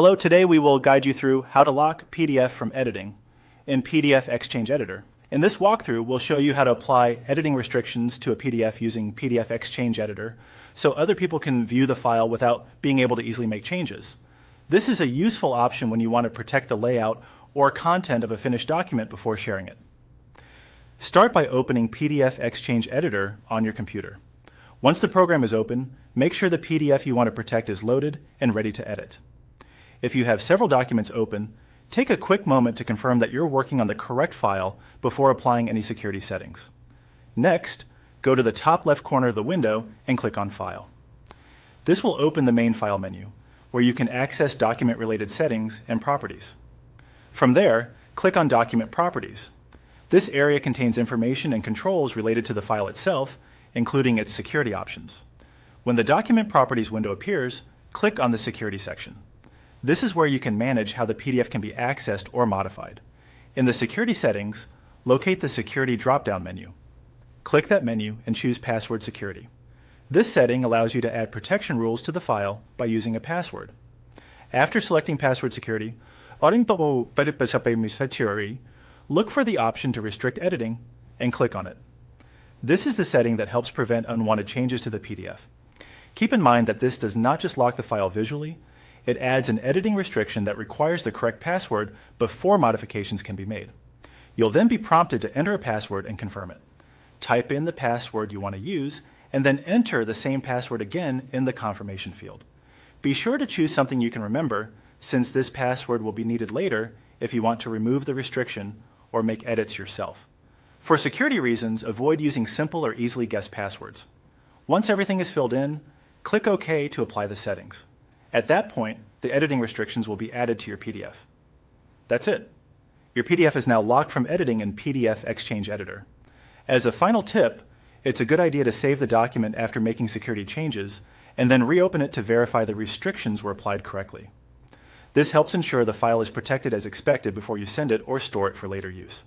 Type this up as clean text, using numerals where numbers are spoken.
Hello, today we will guide you through how to lock PDF from editing in PDF XChange Editor. In this walkthrough, we'll show you how to apply editing restrictions to a PDF using PDF XChange Editor so other people can view the file without being able to easily make changes. This is a useful option when you want to protect the layout or content of a finished document before sharing it. Start by opening PDF XChange Editor on your computer. Once the program is open, make sure the PDF you want to protect is loaded and ready to edit. If you have several documents open, take a quick moment to confirm that you're working on the correct file before applying any security settings. Next, go to the top left corner of the window and click on File. This will open the main file menu, where you can access document-related settings and properties. From there, click on Document Properties. This area contains information and controls related to the file itself, including its security options. When the Document Properties window appears, click on the Security section. This is where you can manage how the PDF can be accessed or modified. In the Security settings, locate the Security drop-down menu. Click that menu and choose Password Security. This setting allows you to add protection rules to the file by using a password. After selecting Password Security, look for the option to restrict editing and click on it. This is the setting that helps prevent unwanted changes to the PDF. Keep in mind that this does not just lock the file visually, it adds an editing restriction that requires the correct password before modifications can be made. You'll then be prompted to enter a password and confirm it. Type in the password you want to use, and then enter the same password again in the confirmation field. Be sure to choose something you can remember, since this password will be needed later if you want to remove the restriction or make edits yourself. For security reasons, avoid using simple or easily guessed passwords. Once everything is filled in, click OK to apply the settings. At that point, the editing restrictions will be added to your PDF. That's it. Your PDF is now locked from editing in PDF XChange Editor. As a final tip, it's a good idea to save the document after making security changes and then reopen it to verify the restrictions were applied correctly. This helps ensure the file is protected as expected before you send it or store it for later use.